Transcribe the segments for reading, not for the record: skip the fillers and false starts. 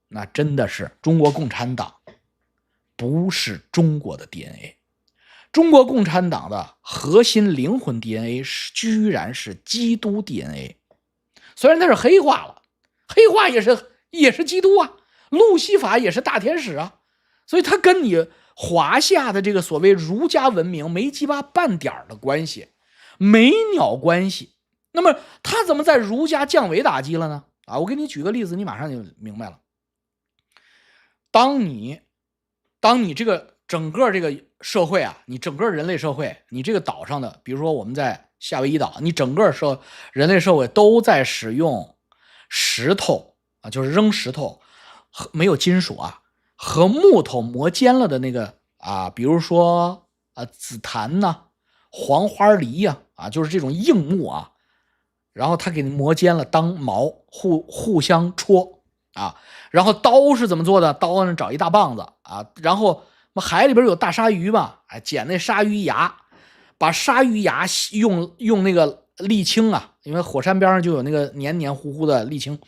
那真的是中国共产党不是中国的 DNA。中国共产党的核心灵魂 DNA 居然是基督 DNA。虽然它是黑化了，黑化也是基督啊，路西法也是大天使啊，所以它跟你华夏的这个所谓儒家文明没鸡巴半点的关系，没鸟关系。那么他怎么在儒家降维打击了呢？我给你举个例子，你马上就明白了。当你这个整个这个社会啊，你整个人类社会，你这个岛上的，比如说我们在夏威夷岛，你整个人类社会都在使用石头啊，就是扔石头，没有金属啊，和木头磨尖了的那个啊，比如说紫檀呐、黄花梨呀就是这种硬木啊，然后他给你磨尖了当矛，互相戳啊。然后刀是怎么做的？刀上找一大棒子啊，然后海里边有大鲨鱼嘛，捡那鲨鱼牙，把鲨鱼牙用那个沥青啊，因为火山边上就有那个黏黏糊糊的沥青，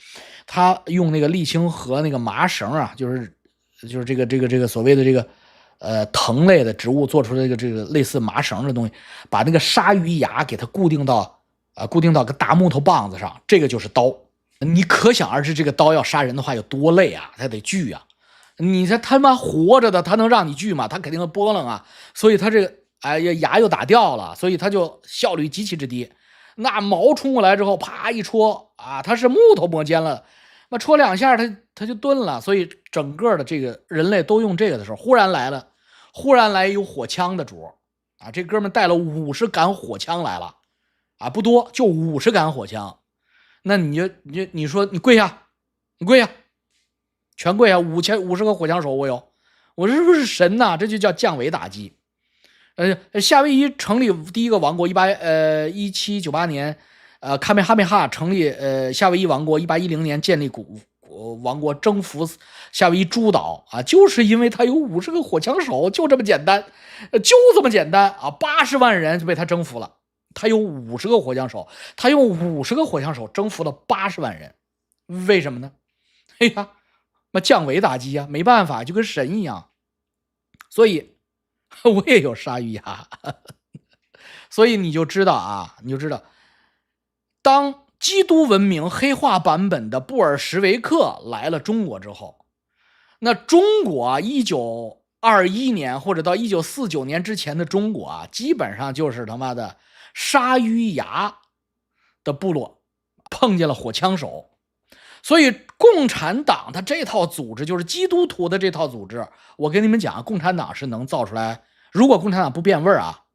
他用那个沥青和那个麻绳啊，就是这个所谓的这个藤类的植物做出来的这个类似麻绳的东西，把那个鲨鱼牙给它固定到个大木头棒子上，这个就是刀。你可想而知，这个刀要杀人的话有多累啊，他得锯啊。你这他妈活着的，他能让你锯吗？他肯定会拨楞啊。所以他这个牙又打掉了，所以他就效率极其之低。那矛冲过来之后，啪一戳啊，他是木头磨尖了，那戳两下他就钝了。所以整个的这个人类都用这个的时候，忽然来有火枪的主啊，这哥们带了50杆火枪来了啊，不多，就50杆火枪。那你说你跪下，全跪下，50个火枪手我有，我这是不是神呐？这就叫降维打击。夏威夷成立第一个王国1798年，卡梅哈梅哈成立夏威夷王国，1810年建立王国，征服夏威夷诸岛啊，就是因为他有50个火枪手，就这么简单，就这么简单啊，80万人就被他征服了。他有50个火枪手，他用50个火枪手征服了80万人，为什么呢？哎呀，那降维打击啊，没办法，就跟神一样。所以我也有鲨鱼牙，所以你就知道，当基督文明黑化版本的布尔什维克来了中国之后，那中国1921年或者到1949年之前的中国基本上就是他妈的鲨鱼牙的部落碰见了火枪手。所以共产党它这套组织，就是基督徒的这套组织，我跟你们讲，共产党是能造出来，如果共产党不变味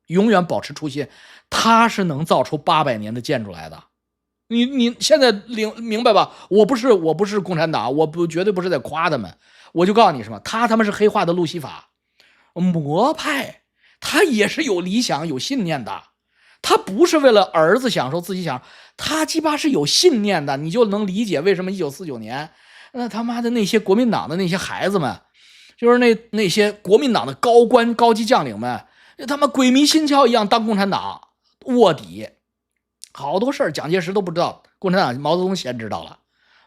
永远保持初心，它是能造出800年的建筑来的。你现在明白吧？我不是共产党，绝对不是在夸他们，我就告诉你什么，他们是黑化的路西法魔派，他也是有理想有信念的，他不是为了儿子享受自己享受，他鸡巴是有信念的。你就能理解为什么1949年那他妈的那些国民党的那些孩子们，就是那些国民党的高官高级将领们，他妈鬼迷心窍一样当共产党卧底，好多事儿蒋介石都不知道，共产党毛泽东先知道了。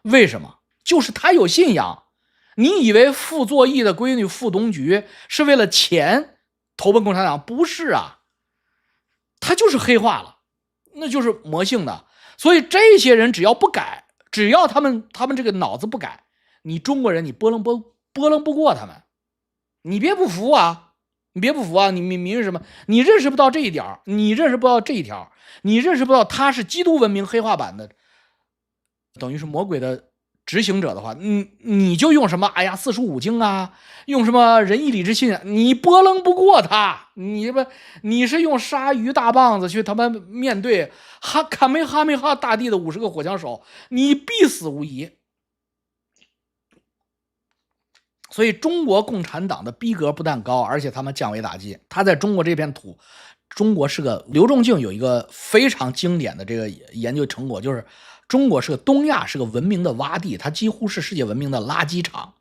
为什么？就是他有信仰。你以为傅作义的闺女傅冬菊是为了钱投奔共产党？不是啊，他就是黑化了，那就是魔性的。所以这些人只要不改，只要他们这个脑子不改，你中国人你拨楞不过他们。你别不服啊，你明白什么？你认识不到这一点，你认识不到这一条，你认识不到他是基督文明黑化版的，等于是魔鬼的执行者的话，你就用什么45经用什么仁义礼智信，你拨楞不过他。你是用鲨鱼大棒子去他们面对卡梅哈梅哈大帝的50个火枪手，你必死无疑。所以中国共产党的逼格不但高，而且他们降维打击。他在中国这片土，中国是个刘仲敬有一个非常经典的这个研究成果，就是中国是个东亚是个文明的洼地，它几乎是世界文明的垃圾场。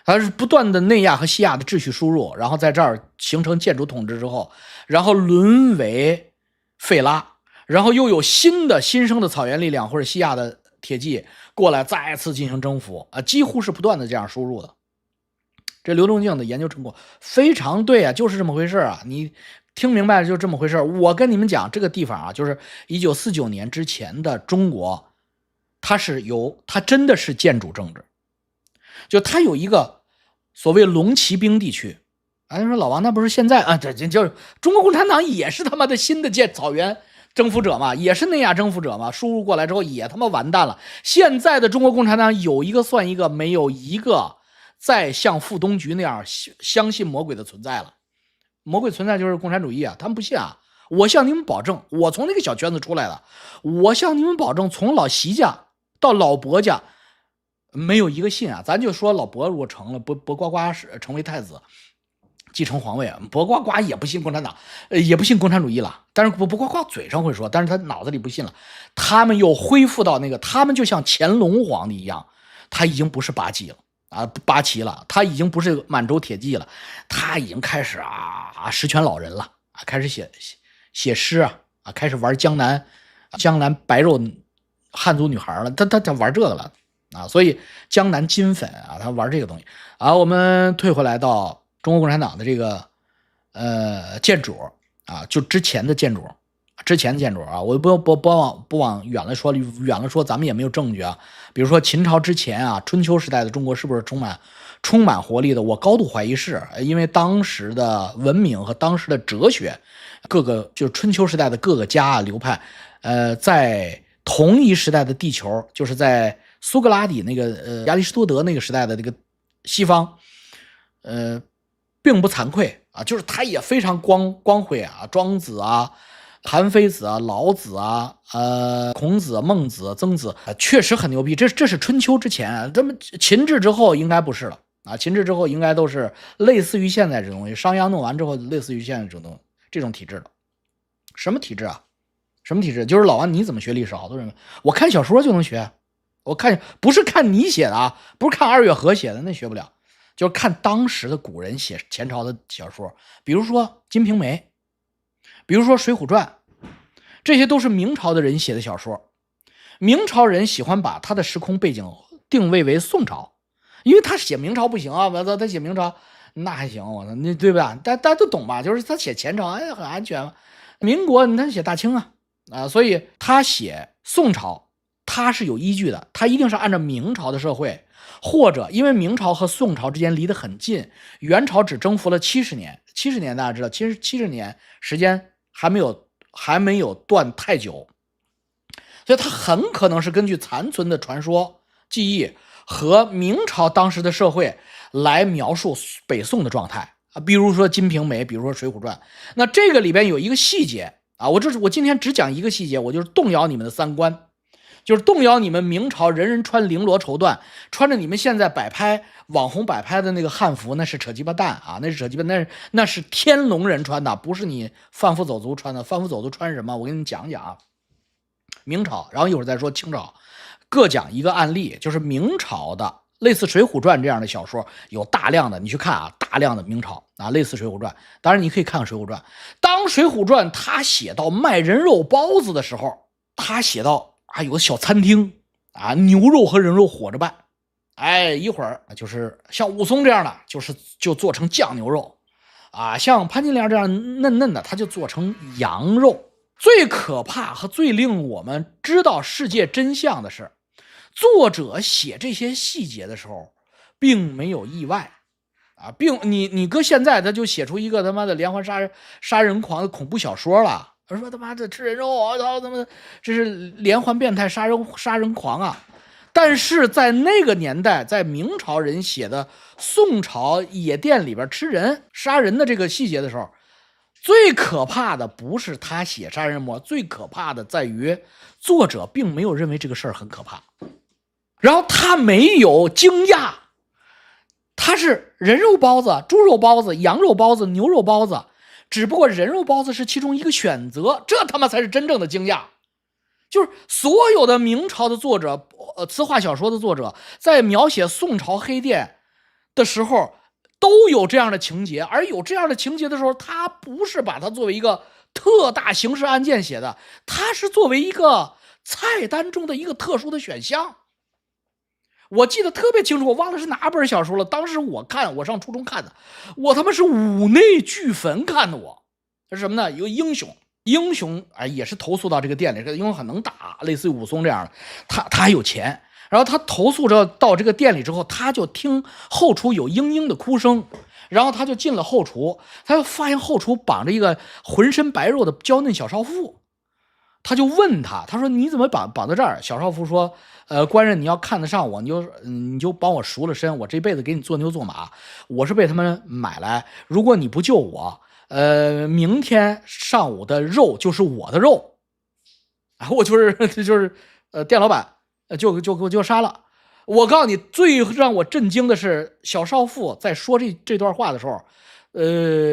它是不断的内亚和西亚的秩序输入，然后在这儿形成建筑统治之后，然后沦为废拉，然后又有新生的草原力量或者西亚的铁骑过来再次进行征服啊，几乎是不断的这样输入的。这刘仲敬的研究成果非常对啊，就是这么回事啊，你听明白了就这么回事。我跟你们讲，这个地方啊，就是1949年之前的中国，它真的是建主政治，就它有一个所谓龙骑兵地区。啊，你说老王那不是现在啊？这就是中国共产党也是他妈的新的草原征服者嘛，也是内亚征服者嘛，输入过来之后也他妈完蛋了。现在的中国共产党有一个算一个，没有一个再像傅东菊那样相信魔鬼的存在了。魔鬼存在就是共产主义啊，他们不信啊。我向你们保证，我从那个小圈子出来的，我向你们保证，从老习家到老薄家，没有一个信啊。咱就说老薄如果成了，薄瓜瓜成为太子，继承皇位啊，薄瓜瓜也不信共产党，也不信共产主义了。但是薄瓜瓜嘴上会说，但是他脑子里不信了。他们又恢复到那个，他们就像乾隆皇帝一样，他已经不是八旗了啊，他已经不是满洲铁骑了，他已经开始十全老人了啊，开始写诗啊，开始玩江南白肉汉族女孩了，他玩这个了啊，所以江南金粉啊，他玩这个东西啊。我们退回来到中国共产党的这个建主啊，就之前的建主啊，我不往远了说，咱们也没有证据啊。比如说秦朝之前啊，春秋时代的中国是不是充满活力的？我高度怀疑是，因为当时的文明和当时的哲学，就是春秋时代的各个家流派，在同一时代的地球，就是在苏格拉底那个亚里士多德那个时代的这个西方，并不惭愧啊，就是他也非常光辉啊，庄子啊、韩非子啊、老子啊、孔子、孟子、曾子，确实很牛逼。这是春秋之前啊，这么秦制之后应该不是了啊，秦制之后应该都是类似于现在这东西，商鞅弄完之后，类似于现在这种体制了。什么体制啊？什么体制？就是老王你怎么学历史？好多人我看小说就能学，我看不是看你写的啊，不是看二月河写的，那学不了。就是看当时的古人写前朝的小说，比如说《金瓶梅》，比如说《水浒传》，这些都是明朝的人写的小说。明朝人喜欢把他的时空背景定位为宋朝，因为他写明朝不行啊，他写明朝那还行，我操，那对吧？大家都懂吧？就是他写前朝，哎，很安全嘛。民国他写大清啊，所以他写宋朝，他是有依据的，他一定是按照明朝的社会。或者因为明朝和宋朝之间离得很近，元朝只征服了70年，70年大家知道，其实70年时间还没有断太久，所以它很可能是根据残存的传说记忆和明朝当时的社会来描述北宋的状态啊，比如说《金瓶梅》，比如说《水浒传》。那这个里边有一个细节啊，我今天只讲一个细节，我就是动摇你们的三观。就是动摇你们明朝人人穿绫罗绸缎，穿着你们现在网红摆拍的那个汉服，那是扯鸡巴蛋啊！那是扯鸡巴，那是天龙人穿的，不是你贩夫走卒穿的。贩夫走卒穿什么？我给你们讲讲啊。明朝，然后一会儿再说清朝，各讲一个案例，就是明朝的类似《水浒传》这样的小说有大量的，你去看啊，大量的明朝啊，类似《水浒传》。当然你可以看看《水浒传》，当《水浒传》他写到卖人肉包子的时候，他写到有个小餐厅啊，牛肉和人肉混着办，哎，一会儿就是像武松这样的，就做成酱牛肉啊，像潘金莲这样嫩嫩的，他就做成羊肉。最可怕和最令我们知道世界真相的是，作者写这些细节的时候，并没有意外啊，你搁现在他就写出一个他妈的连环杀人狂的恐怖小说了。说他妈的吃人肉，我操，他妈这是连环变态杀人狂啊！但是在那个年代，在明朝人写的宋朝野店里边吃人杀人的这个细节的时候，最可怕的不是他写杀人魔，最可怕的在于作者并没有认为这个事儿很可怕，然后他没有惊讶，他是人肉包子、猪肉包子、羊肉包子、牛肉包子。只不过人肉包子是其中一个选择，这他妈才是真正的惊讶。就是所有的明朝的作者，词话小说的作者，在描写宋朝黑店的时候，都有这样的情节。而有这样的情节的时候，他不是把它作为一个特大刑事案件写的，它是作为一个菜单中的一个特殊的选项。我记得特别清楚，我忘了是哪本小说了。当时我上初中看的，我他妈是五内俱焚看的我。是什么呢？有英雄也是投诉到这个店里，这个英雄很能打，类似于武松这样的，他还有钱。然后他投诉着到这个店里之后，他就听后厨有嘤嘤的哭声，然后他就进了后厨，他就发现后厨绑着一个浑身白肉的娇嫩小少妇。他就问他说你怎么绑到这儿？小少妇说，官人你要看得上我，你就帮我赎了身，我这辈子给你做牛做马，我是被他们买来，如果你不救我，明天上午的肉就是我的肉，我就是店老板，就杀了。我告诉你，最让我震惊的是，小少妇在说这段话的时候，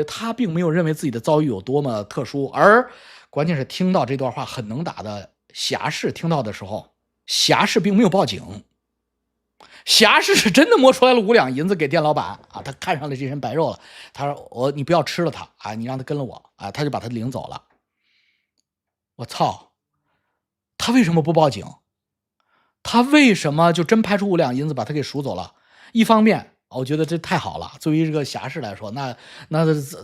他并没有认为自己的遭遇有多么特殊，而关键是听到这段话很能打的侠士听到的时候，侠士并没有报警，侠士是真的摸出来了5两银子给店老板啊，他看上了这身白肉了，他说你不要吃了他啊，你让他跟了我啊，他就把他领走了。我操，他为什么不报警？他为什么就真拍出5两银子把他给赎走了？一方面我觉得这太好了，作为这个侠士来说，那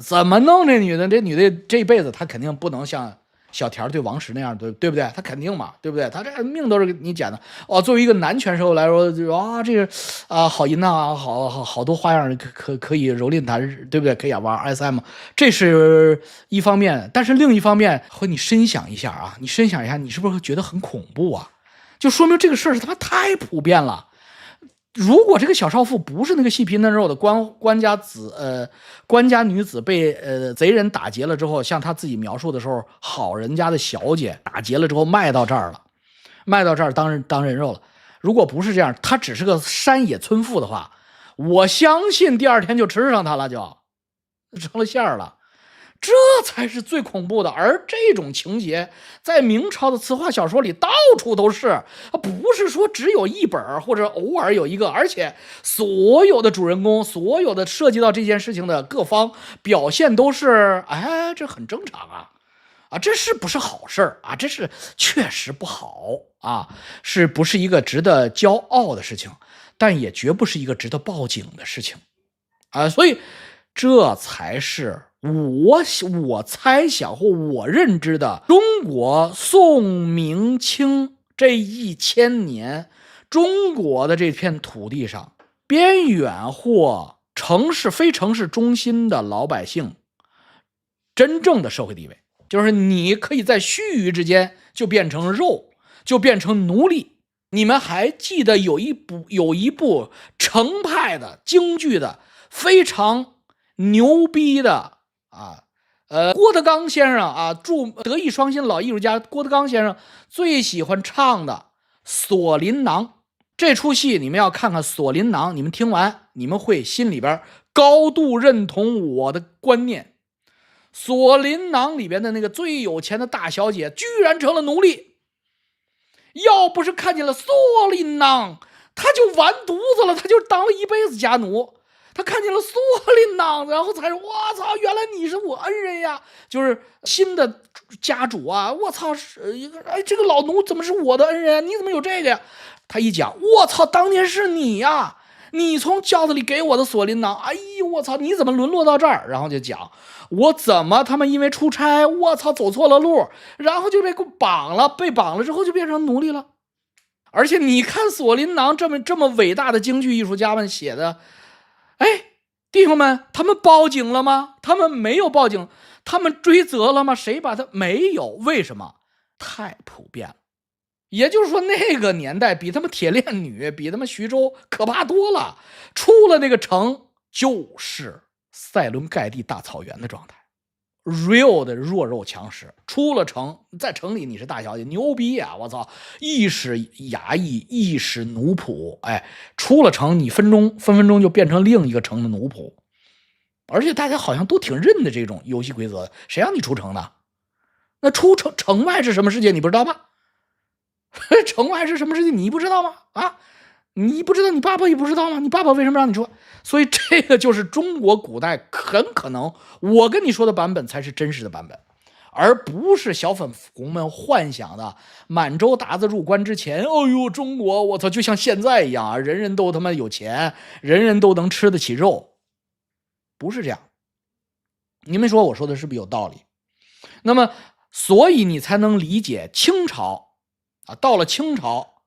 怎么弄这女的？这女的这辈子她肯定不能像小田对王石那样，对不对？她肯定嘛，对不对？她这命都是你捡的哦。作为一个男权社会来说，这个好淫荡啊，好多花样可以蹂躏她，对不对？可以玩 SM， 这是一方面。但是另一方面，你深想一下啊，你深想一下，你是不是会觉得很恐怖啊？就说明这个事儿是他妈太普遍了。如果这个小少妇不是那个细皮嫩肉的官家女子被贼人打劫了之后，像她自己描述的时候，好人家的小姐打劫了之后卖到这儿当人肉了。如果不是这样，她只是个山野村妇的话，我相信第2天就吃上她了，就成了馅儿了。这才是最恐怖的，而这种情节在明朝的词话小说里到处都是，不是说只有一本或者偶尔有一个，而且所有的主人公，所有的涉及到这件事情的各方表现都是，这很正常啊，这是不是好事啊？这是确实不好啊，是不是一个值得骄傲的事情？但也绝不是一个值得报警的事情啊，所以这才是我猜想或我认知的中国宋明清这1000年，中国的这片土地上，边远或城市非城市中心的老百姓真正的社会地位，就是你可以在须臾之间就变成肉，就变成奴隶。你们还记得有一部程派的京剧的非常牛逼的郭德纲先生啊，德艺双馨老艺术家郭德纲先生最喜欢唱的《锁麟囊》。这出戏你们要看看《锁麟囊》，你们听完你们会心里边高度认同我的观念。《锁麟囊》里边的那个最有钱的大小姐居然成了奴隶，要不是看见了锁麟囊，他就完犊子了，他就当了一辈子家奴。他看见了锁麟囊，然后才说我操，原来你是我恩人呀，就是新的家主啊，我操，这个老奴怎么是我的恩人啊？你怎么有这个呀？他一讲，我操，当年是你呀，你从轿子里给我的锁麟囊，哎呦我操，你怎么沦落到这儿？然后就讲我怎么他们因为出差，我操，走错了路，然后就被绑了，被绑了之后就变成奴隶了。而且你看锁麟囊这么伟大的京剧艺术家们写的，弟兄们，他们报警了吗？他们没有报警。他们追责了吗？谁把他没有？为什么？太普遍了。也就是说，那个年代比他们铁链女，比他们徐州可怕多了。出了那个城，就是塞伦盖蒂大草原的状态。real 的弱肉强食，出了城，在城里你是大小姐，牛逼呀！我操，亦是衙役，亦是奴仆。出了城，你分分钟就变成另一个城的奴仆。而且大家好像都挺认的这种游戏规则，谁让你出城的？那出城外是什么世界？你不知道吗？城外是什么世界？你不知道吗？你不知道，你爸爸也不知道吗？你爸爸为什么让你说？所以这个就是中国古代很可能我跟你说的版本才是真实的版本，而不是小粉红们幻想的满洲鞑子入关之前，哎呦，中国我操，就像现在一样啊，人人都他妈有钱，人人都能吃得起肉，不是这样。你们说我说的是不是有道理？那么，所以你才能理解清朝啊，到了清朝，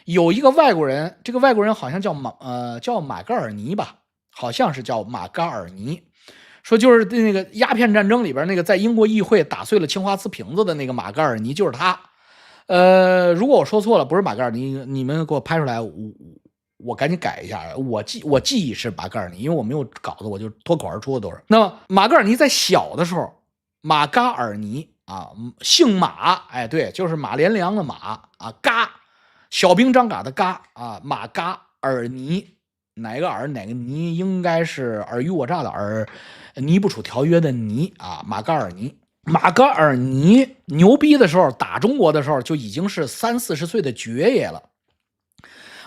有一个外国人，这个外国人好像叫马嘎尔尼吧，好像是叫马嘎尔尼。说就是那个鸦片战争里边那个在英国议会打碎了青花瓷瓶子的那个马嘎尔尼，就是他。如果我说错了，不是马嘎尔尼，你们给我拍出来，我赶紧改一下。我记忆是马嘎尔尼，因为我没有稿子，我就脱口而出的都是。那么马嘎尔尼在小的时候，马嘎尔尼啊，姓马，哎，对，就是马连良的马啊，嘎，小兵张嘎的嘎啊，马嘎尔尼。哪个尔哪个尼，应该是尔虞我诈的尔，尼不处条约的尼啊，马嘎尔尼。马嘎尔尼牛逼的时候，打中国的时候就已经是30-40岁的爵爷了。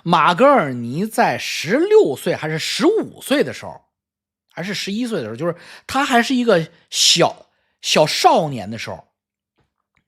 马嘎尔尼在16岁还是15岁的时候，还是11岁的时候，就是他还是一个小少年的时候，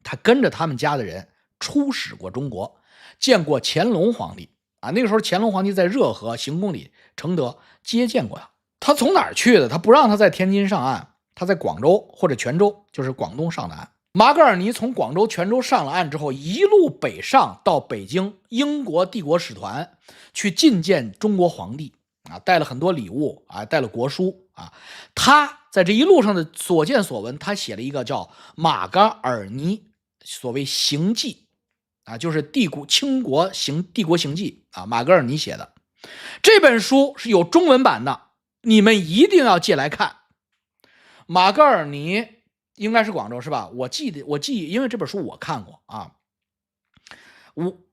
他跟着他们家的人出使过中国，见过乾隆皇帝。啊，那个时候乾隆皇帝在热河行宫里承德接见过他。他从哪儿去的？他不让他在天津上岸，他在广州或者泉州，就是广东上的岸。马嘎尔尼从广州、泉州上了岸之后，一路北上到北京英国帝国使团去觐见中国皇帝啊，带了很多礼物啊，带了国书啊。他在这一路上的所见所闻，他写了一个叫《马嘎尔尼所谓行记》。啊，就是帝国行记啊，马嘎尔尼写的这本书是有中文版的，你们一定要借来看。马嘎尔尼应该是广州是吧？我记，因为这本书我看过啊。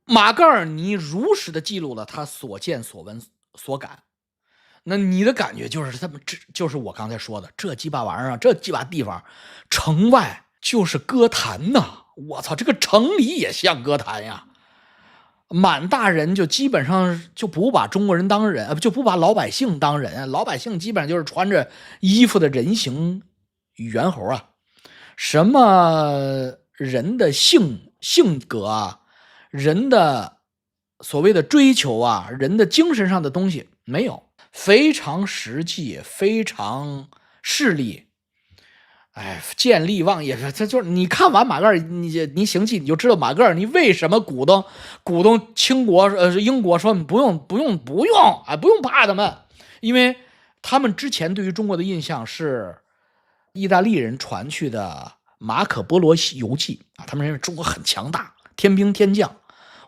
马嘎尔尼如实的记录了他所见所闻所感。那你的感觉就是他们就是我刚才说的这鸡巴玩意儿，这鸡巴地方，城外就是歌坛呐。我操，这个城里也像歌坛呀！满大人就基本上就不把中国人当人，就不把老百姓当人，老百姓基本上就是穿着衣服的人形猿猴啊，什么人的性格啊，人的所谓的追求啊，人的精神上的东西没有，非常实际，非常势利。哎，见利忘义，这就是你看完马嘎尔，你行记，你就知道马嘎尔尼为什么鼓动英国说不用啊，不用怕他们，因为他们之前对于中国的印象是意大利人传去的马可波罗游记啊，他们认为中国很强大，天兵天将，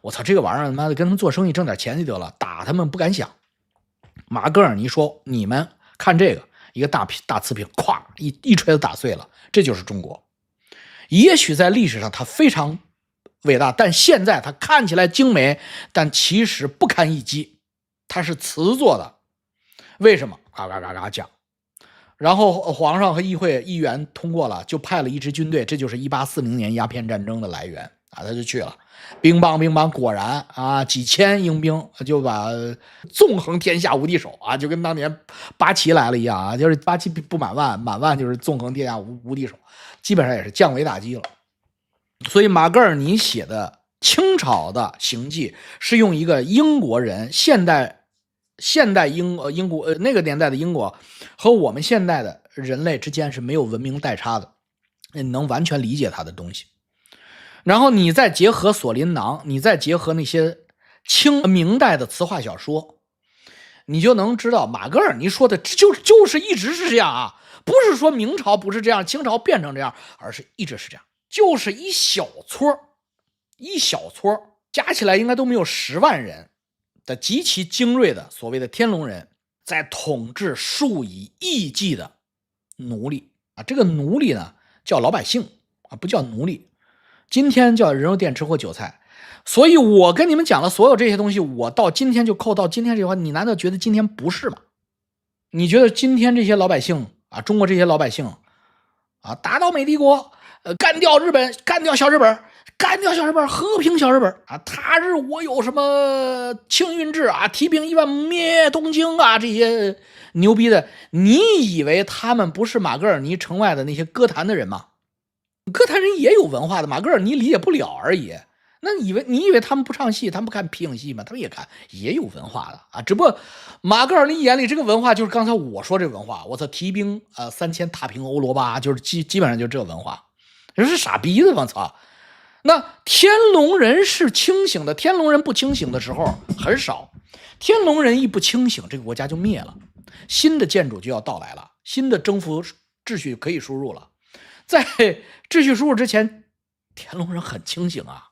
我操，这个玩意儿他妈的跟他们做生意挣点钱就得了，打他们不敢想。马嘎尔尼说，你们看这个。一个大瓷瓶，咵一锤子打碎了，这就是中国。也许在历史上它非常伟大，但现在它看起来精美，但其实不堪一击。它是瓷做的，为什么？嘎嘎嘎嘎讲。然后皇上和议会议员通过了，就派了一支军队，这就是1840年鸦片战争的来源啊，他就去了。乒乓，果然啊，几千英兵就把纵横天下无敌手啊，就跟当年八旗来了一样啊，就是八旗不满万，满万就是纵横天下无敌手，基本上也是降维打击了。所以马嘎尔尼写的清朝的行记是用一个英国人现代英国那个年代的英国和我们现代的人类之间是没有文明代差的，你能完全理解他的东西。然后你再结合锁麟囊，你再结合那些明代的词话小说，你就能知道马嘎尔尼说的就是一直是这样啊，不是说明朝不是这样，清朝变成这样，而是一直是这样，就是一小撮加起来应该都没有10万人的极其精锐的所谓的天龙人，在统治数以亿计的奴隶啊，这个奴隶呢叫老百姓啊，不叫奴隶。今天叫人肉电池或韭菜，所以我跟你们讲了所有这些东西，我到今天就扣到今天这句话，你难道觉得今天不是吗？你觉得今天这些老百姓啊，中国这些老百姓啊，打倒美帝国，干掉日本，干掉小日本，和平小日本啊，他日我有什么庆运制啊，提兵1万灭东京啊，这些牛逼的，你以为他们不是马嘎尔尼城外的那些歌坛的人吗？哥谭人也有文化的，马格尔尼理解不了而已。那你以为他们不唱戏，他们不看皮影戏吗？他们也看，也有文化的啊。只不过马格尔尼眼里这个文化就是刚才我说这文化，我操，提兵3000踏平欧罗巴，就是基本上就这文化，人是傻逼的，我操。那天龙人是清醒的，天龙人不清醒的时候很少，天龙人一不清醒，这个国家就灭了，新的建筑就要到来了，新的征服秩序可以输入了。在秩序输入之前，天龙人很清醒啊。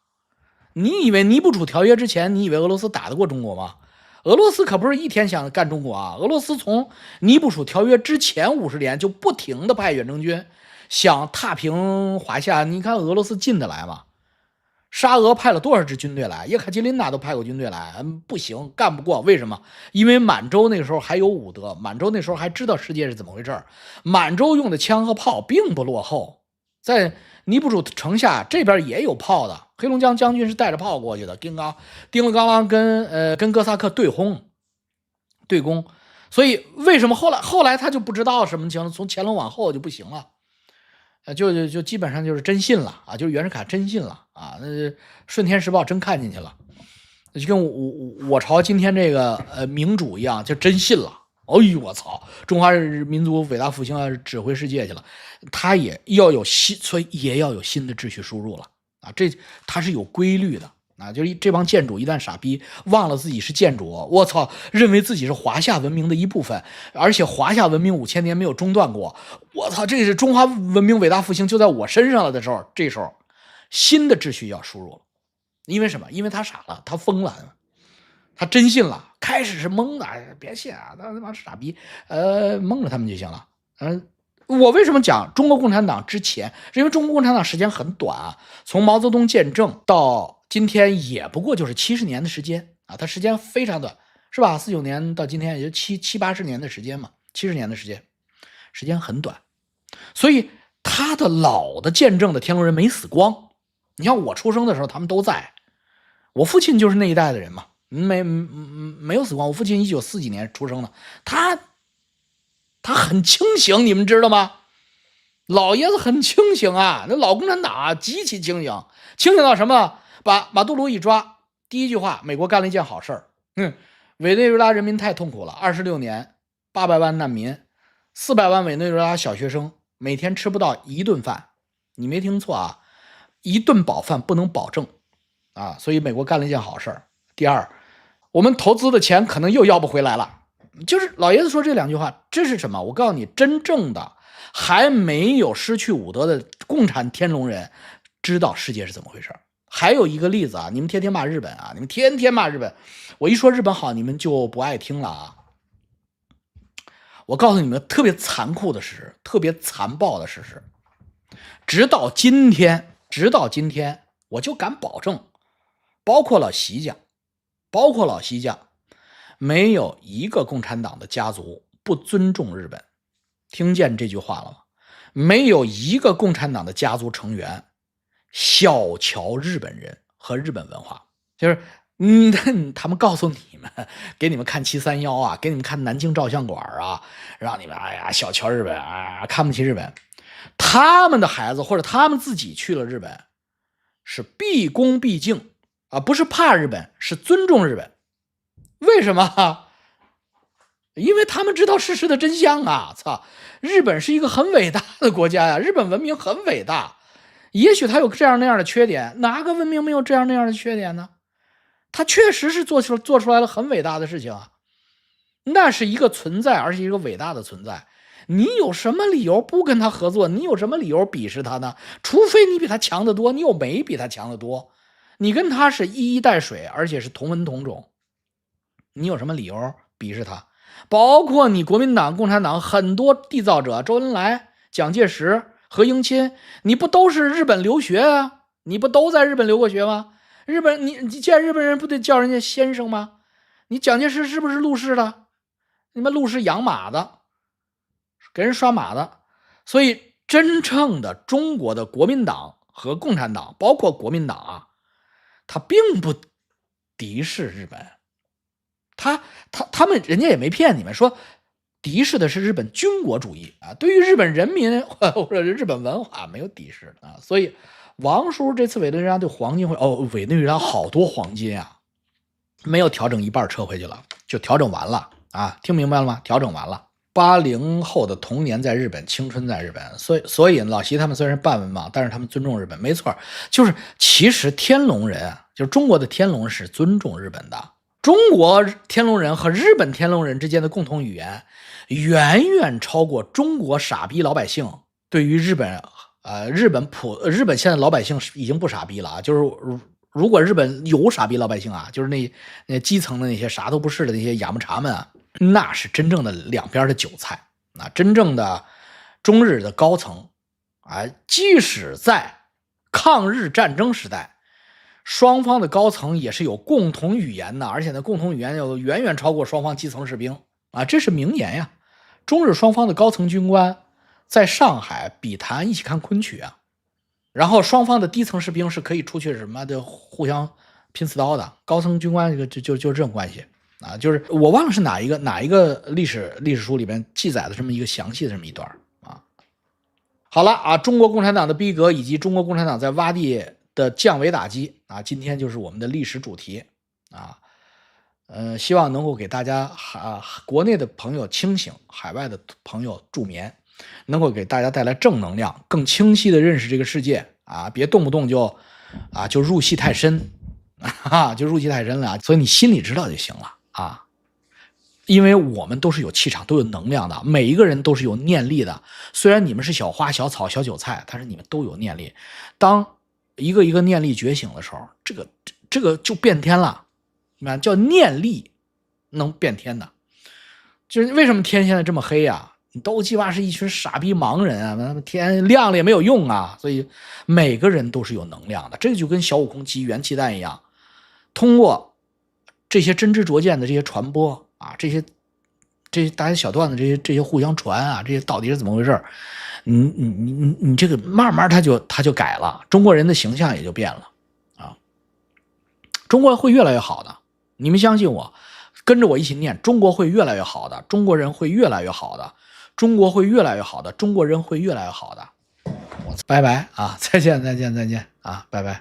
你以为尼布楚条约之前，你以为俄罗斯打得过中国吗？俄罗斯可不是一天想干中国啊！俄罗斯从尼布楚条约之前50年就不停的派远征军想踏平华夏。你看俄罗斯进得来吗？沙俄派了多少支军队来？叶卡捷琳娜都派过军队来，不行，干不过。为什么？因为满洲那个时候还有武德，满洲那时候还知道世界是怎么回事。满洲用的枪和炮并不落后，在尼布楚城下这边也有炮的，黑龙江将军是带着炮过去的，叮了刚啷跟哥萨克对攻。所以为什么后来他就不知道什么情况，从乾隆往后就不行了。就基本上就是真信了啊，就是袁世凯真信了啊，那顺天时报真看进去了，就跟我朝今天这个明主一样，就真信了。哎呦我操，中华民族伟大复兴啊，指挥世界去了，他也要有所以也要有新的秩序输入了啊，它是有规律的。啊，就是这帮建主一旦傻逼忘了自己是建主，我操，认为自己是华夏文明的一部分，而且华夏文明5000年没有中断过，我操，这是中华文明伟大复兴就在我身上了的时候，这时候新的秩序要输入了。因为什么？因为他傻了，他疯了，他真信了。开始是懵的，别信啊，他妈是傻逼，蒙着他们就行了。我为什么讲中国共产党之前？是因为中国共产党时间很短啊，从毛泽东建政到今天也不过就是70年的时间啊，它时间非常短，是吧？49年到今天也就70-80年的时间嘛，70年的时间，时间很短，所以他的老的见证的天龙人没死光。你像我出生的时候，他们都在，我父亲就是那一代的人嘛，没有死光。我父亲1940几年出生的，他很清醒，你们知道吗？老爷子很清醒啊，那老共产党啊极其清醒，清醒到什么？把马杜罗一抓，第一句话，美国干了一件好事儿。委内瑞拉人民太痛苦了，26年800万难民，400万委内瑞拉小学生每天吃不到1顿饭，你没听错啊，1顿饱饭不能保证啊，所以美国干了一件好事儿。第二，我们投资的钱可能又要不回来了。就是老爷子说这2句话，这是什么？我告诉你，真正的还没有失去武德的共产天龙人知道世界是怎么回事。还有一个例子啊，你们天天骂日本啊，你们天天骂日本，我一说日本好，你们就不爱听了啊。我告诉你们特别残酷的事实，特别残暴的事实，直到今天，我就敢保证，包括老习家，没有一个共产党的家族不尊重日本。听见这句话了吗？没有一个共产党的家族成员小瞧日本人和日本文化。就是他们告诉你们，给你们看731啊，给你们看南京照相馆啊，让你们小瞧日本啊，看不起日本。他们的孩子或者他们自己去了日本，是毕恭毕敬啊，不是怕日本，是尊重日本。为什么？因为他们知道事实的真相啊！操，日本是一个很伟大的国家呀，日本文明很伟大。也许它有这样那样的缺点，哪个文明没有这样那样的缺点呢？它确实是做出来了很伟大的事情啊，那是一个存在，而且一个伟大的存在。你有什么理由不跟他合作？你有什么理由鄙视他呢？除非你比他强得多，你又没比他强得多，你跟他是一衣带水，而且是同文同种，你有什么理由鄙视他？包括你国民党、共产党很多缔造者，周恩来、蒋介石、何应钦，你不都是日本留学啊？你不都在日本留过学吗？你见日本人不得叫人家先生吗？你蒋介石是不是陆氏的？你们陆氏养马的，给人刷马的。所以真正的中国的国民党和共产党，包括国民党啊，他并不敌视日本。他们人家也没骗你们说敌视的是日本军国主义啊，对于日本人民或者日本文化没有敌视啊。所以王叔这次委内瑞拉对黄金会委内瑞拉好多黄金啊，没有调整一半撤回去了，就调整完了啊，听明白了吗？调整完了。80后的童年在日本，青春在日本，所以老习他们虽然半文盲，但是他们尊重日本，没错，就是其实天龙人啊，就是中国的天龙是尊重日本的。中国天龙人和日本天龙人之间的共同语言，远远超过中国傻逼老百姓对于日本现在老百姓已经不傻逼了啊，就是如果日本有傻逼老百姓啊，就是那基层的那些啥都不是的那些亚木茶们啊，那是真正的两边的韭菜啊，真正的中日的高层啊，即使在抗日战争时代，双方的高层也是有共同语言的，而且呢，共同语言要远远超过双方基层士兵啊，这是名言呀。中日双方的高层军官在上海笔谈一起看昆曲啊，然后双方的低层士兵是可以出去什么的互相拼刺刀的，高层军官就这种关系啊，就是我忘了是哪一个历史书里边记载的这么一个详细的这么一段啊。好了啊，中国共产党的逼格以及中国共产党在洼地的降维打击啊，今天就是我们的历史主题啊。希望能够给大家国内的朋友清醒，海外的朋友助眠，能够给大家带来正能量，更清晰的认识这个世界啊，别动不动就入戏太深就入戏太深了，所以你心里知道就行了啊。因为我们都是有气场，都有能量的，每一个人都是有念力的。虽然你们是小花、小草、小韭菜，但是你们都有念力。当一个一个念力觉醒的时候，这个就变天了。叫念力能变天的，就是为什么天现在这么黑啊？你都鸡巴是一群傻逼盲人啊！天亮了也没有用啊！所以每个人都是有能量的，这个就跟小悟空集元气弹一样，通过这些真知灼见的这些传播啊，这些大家小段子这些互相传啊，这些到底是怎么回事？你这个慢慢他就改了，中国人的形象也就变了啊，中国会越来越好的。你们相信我，跟着我一起念，中国会越来越好的，中国人会越来越好的，中国会越来越好的，中国人会越来越好的。拜拜啊，再见啊，拜拜。